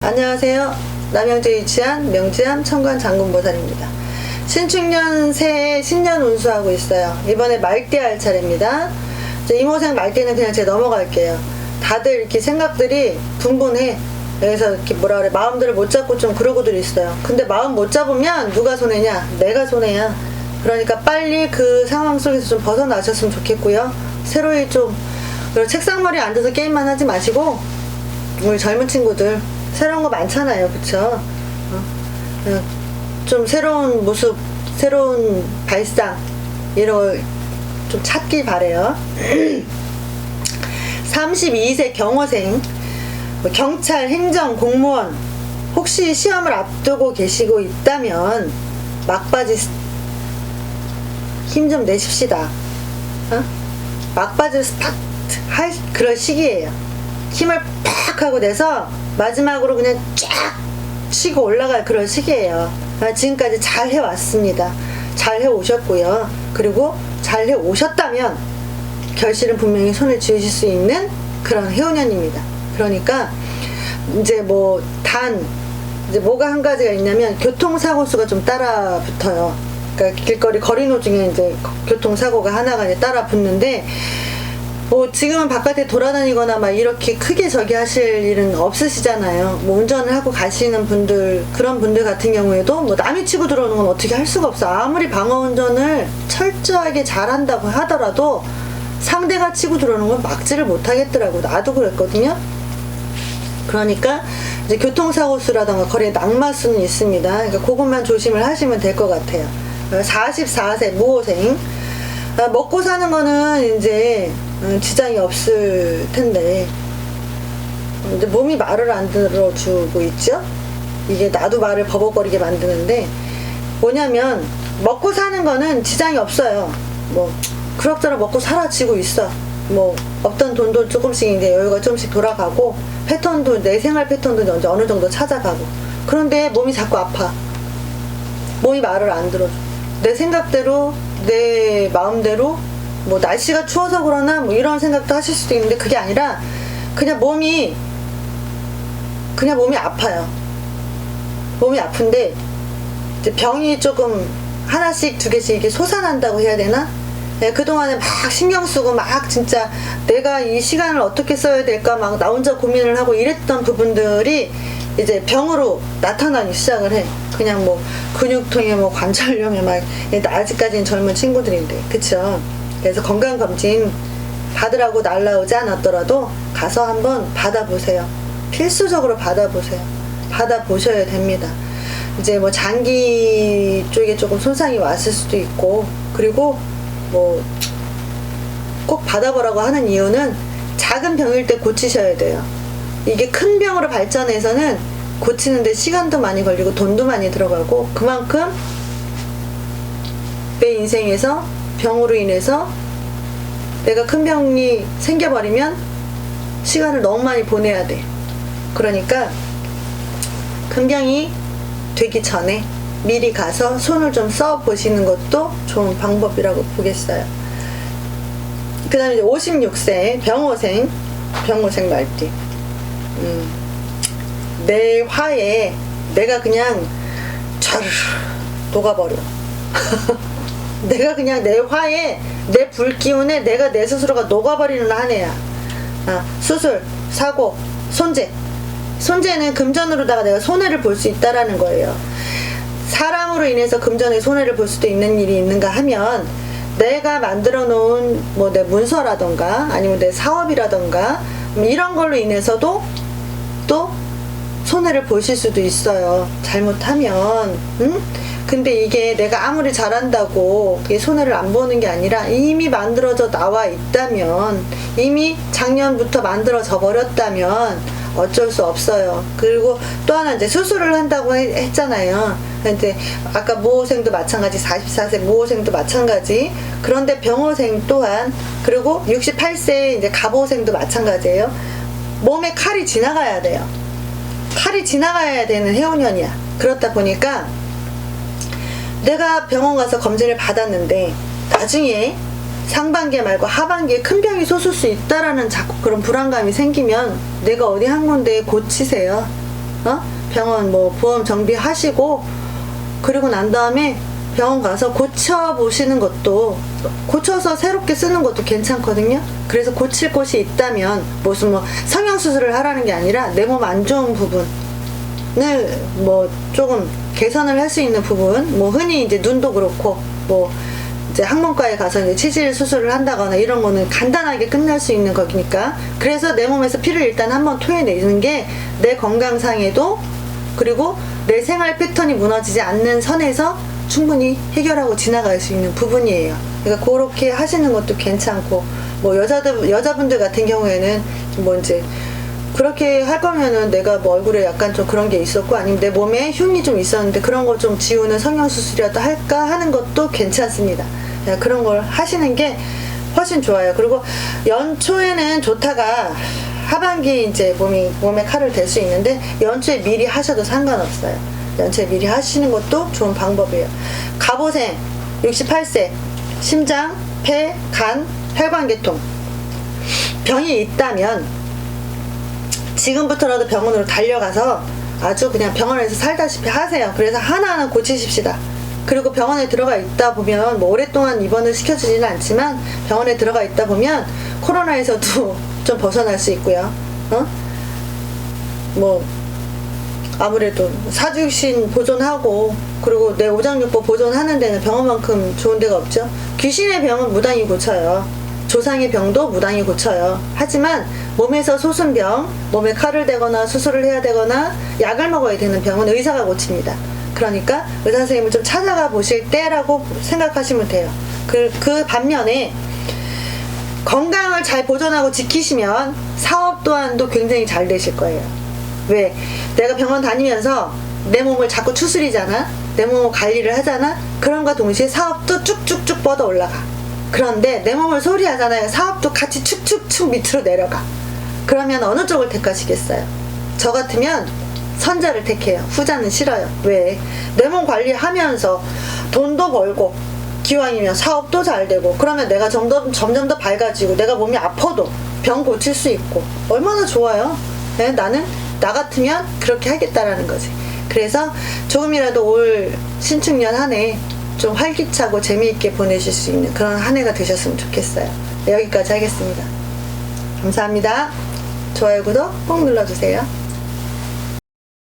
안녕하세요. 남양주에 위치한 명지암 천관 장군보살입니다. 신축년 새해 신년 운수하고 있어요. 이번에 말띠 할 차례입니다. 이모생 말띠는 그냥 제가 넘어갈게요. 다들 이렇게 생각들이 분분해. 그래서 이렇게 뭐라 그래, 마음들을 못 잡고 좀 그러고들 있어요. 근데 마음 못 잡으면 누가 손해냐? 내가 손해야. 그러니까 빨리 그 상황 속에서 좀 벗어나셨으면 좋겠고요. 새로이 좀 책상머리에 앉아서 게임만 하지 마시고, 우리 젊은 친구들 새로운 거 많잖아요, 그쵸? 좀 새로운 모습, 새로운 발상 이런 걸 좀 찾길 바래요. 32세 경호생, 경찰, 행정, 공무원 혹시 시험을 앞두고 계시고 있다면 막바지 힘 좀 내십시다. 막바지 스파트 할 그럴 시기예요. 힘을 팍 하고 내서 마지막으로 그냥 쫙 치고 올라갈 그런 시기예요. 지금까지 잘 해왔습니다. 잘 해오셨고요. 그리고 잘 해오셨다면 결실은 분명히 손을 쥐으실 수 있는 그런 해운년입니다. 그러니까 이제 이제 뭐가 한 가지가 있냐면 교통사고 수가 좀 따라 붙어요. 그러니까 길거리 거리노 중에 이제 교통사고가 하나가 이제 따라 붙는데, 지금은 바깥에 돌아다니거나 막 이렇게 크게 저기 하실 일은 없으시잖아요. 운전을 하고 가시는 분들, 그런 분들 같은 경우에도 남이 치고 들어오는 건 어떻게 할 수가 없어. 아무리 방어 운전을 철저하게 잘한다고 하더라도 상대가 치고 들어오는 건 막지를 못하겠더라고. 나도 그랬거든요. 그러니까 이제 교통사고 수라던가 거리에 낙마수는 있습니다. 그러니까 그것만 조심을 하시면 될 것 같아요. 44세 무호생, 먹고 사는 거는 이제 지장이 없을 텐데, 이제 몸이 말을 안 들어주고 있죠. 이게 나도 말을 버벅거리게 만드는데, 뭐냐면 먹고 사는 거는 지장이 없어요. 그럭저럭 먹고 사라지고 있어. 없던 돈도 조금씩 이제 여유가 조금씩 돌아가고, 패턴도, 내 생활 패턴도 이제 어느 정도 찾아가고. 그런데 몸이 자꾸 아파. 몸이 말을 안 들어줘. 내 생각대로, 내 마음대로, 날씨가 추워서 그러나 이런 생각도 하실 수도 있는데, 그게 아니라 그냥 몸이 아파요. 몸이 아픈데 이제 병이 조금 하나씩 두 개씩 이렇게 솟아난다고 해야 되나? 네, 그동안에 막 신경 쓰고 막 진짜 내가 이 시간을 어떻게 써야 될까 막 나 혼자 고민을 하고 이랬던 부분들이 이제 병으로 나타나기 시작을 해. 그냥 근육통에 관절염에 막, 아직까지는 젊은 친구들인데, 그쵸? 그래서 건강검진 받으라고 날라오지 않았더라도 가서 한번 받아보세요. 필수적으로 받아보세요. 받아보셔야 됩니다. 이제 장기 쪽에 조금 손상이 왔을 수도 있고, 그리고 꼭 받아보라고 하는 이유는 작은 병일 때 고치셔야 돼요. 이게 큰 병으로 발전해서는 고치는데 시간도 많이 걸리고 돈도 많이 들어가고, 그만큼 내 인생에서 병으로 인해서 내가 큰 병이 생겨버리면 시간을 너무 많이 보내야 돼. 그러니까 큰 병이 되기 전에 미리 가서 손을 좀 써보시는 것도 좋은 방법이라고 보겠어요. 그 다음에 이제 56세 병호생 말띠. 내 화에 내가 그냥 촤르르 녹아버려. 내가 그냥 내 화에, 내 불기운에 내가 내 스스로가 녹아버리는 한 해야. 수술, 사고, 손재는 금전으로다가 내가 손해를 볼 수 있다라는 거예요. 사람으로 인해서 금전에 손해를 볼 수도 있는 일이 있는가 하면, 내가 만들어 놓은 내 문서라던가 아니면 내 사업이라던가 이런 걸로 인해서도 또 손해를 보실 수도 있어요. 잘못하면. 근데 이게 내가 아무리 잘한다고 이게 손해를 안 보는 게 아니라, 이미 만들어져 나와 있다면, 이미 작년부터 만들어져 버렸다면 어쩔 수 없어요. 그리고 또 하나 이제 수술을 한다고 했잖아요. 근데 아까 무호생도 마찬가지, 44세 무호생도 마찬가지. 그런데 병호생 또한, 그리고 68세 이제 갑호생도 마찬가지예요. 몸에 칼이 지나가야 돼요. 칼이 지나가야 되는 해운년이야. 그렇다 보니까 내가 병원 가서 검진을 받았는데 나중에 상반기에 말고 하반기에 큰 병이 솟을 수 있다라는 자꾸 그런 불안감이 생기면 내가 어디 한 군데 고치세요. 병원 뭐 보험 정비하시고, 그리고 난 다음에 병원 가서 고쳐보시는 것도, 고쳐서 새롭게 쓰는 것도 괜찮거든요. 그래서 고칠 곳이 있다면, 무슨 뭐 성형수술을 하라는 게 아니라 내 몸 안 좋은 부분을 뭐 조금 개선을 할 수 있는 부분, 뭐 흔히 이제 눈도 그렇고, 뭐 이제 항문과에 가서 이제 치질 수술을 한다거나 이런 거는 간단하게 끝날 수 있는 거니까. 그래서 내 몸에서 피를 일단 한번 토해내는 게 내 건강상에도, 그리고 내 생활 패턴이 무너지지 않는 선에서 충분히 해결하고 지나갈 수 있는 부분이에요. 그러니까 그렇게 하시는 것도 괜찮고, 뭐 여자분들 같은 경우에는 뭐 이제 그렇게 할 거면은 내가 뭐 얼굴에 약간 좀 그런 게 있었고, 아니면 내 몸에 흉이 좀 있었는데 그런 거 좀 지우는 성형수술이라도 할까 하는 것도 괜찮습니다. 그런 걸 하시는 게 훨씬 좋아요. 그리고 연초에는 좋다가 하반기 이제 몸에 칼을 댈 수 있는데, 연초에 미리 하셔도 상관없어요. 연초에 미리 하시는 것도 좋은 방법이에요. 갑오생 68세 심장, 폐, 간, 혈관계통 병이 있다면 지금부터라도 병원으로 달려가서 아주 그냥 병원에서 살다시피 하세요. 그래서 하나하나 고치십시다. 그리고 병원에 들어가 있다 보면, 뭐 오랫동안 입원을 시켜주지는 않지만 병원에 들어가 있다 보면 코로나에서도 좀 벗어날 수 있고요. 뭐 아무래도 사주신 보존하고, 그리고 내 오장육부 보존하는 데는 병원만큼 좋은 데가 없죠. 귀신의 병은 무당이 고쳐요. 조상의 병도 무당이 고쳐요. 하지만 몸에서 소순병, 몸에 칼을 대거나 수술을 해야 되거나 약을 먹어야 되는 병은 의사가 고칩니다. 그러니까 의사 선생님을 좀 찾아가 보실 때라고 생각하시면 돼요. 그 반면에 건강을 잘 보존하고 지키시면 사업 또한도 굉장히 잘 되실 거예요. 왜? 내가 병원 다니면서 내 몸을 자꾸 추스리잖아? 내 몸을 관리를 하잖아? 그럼과 동시에 사업도 쭉쭉쭉 뻗어 올라가. 그런데 내 몸을 소홀히 하잖아요. 사업도 같이 축축축 밑으로 내려가. 그러면 어느 쪽을 택하시겠어요? 저 같으면 선자를 택해요. 후자는 싫어요. 왜? 내 몸 관리하면서 돈도 벌고, 기왕이면 사업도 잘 되고, 그러면 내가 점점 더 밝아지고, 내가 몸이 아파도 병 고칠 수 있고, 얼마나 좋아요. 네? 나는 나 같으면 그렇게 하겠다라는 거지. 그래서 조금이라도 올 신축년 한 해 좀 활기차고 재미있게 보내실 수 있는 그런 한 해가 되셨으면 좋겠어요. 네, 여기까지 하겠습니다. 감사합니다. 좋아요, 구독 꼭 눌러주세요.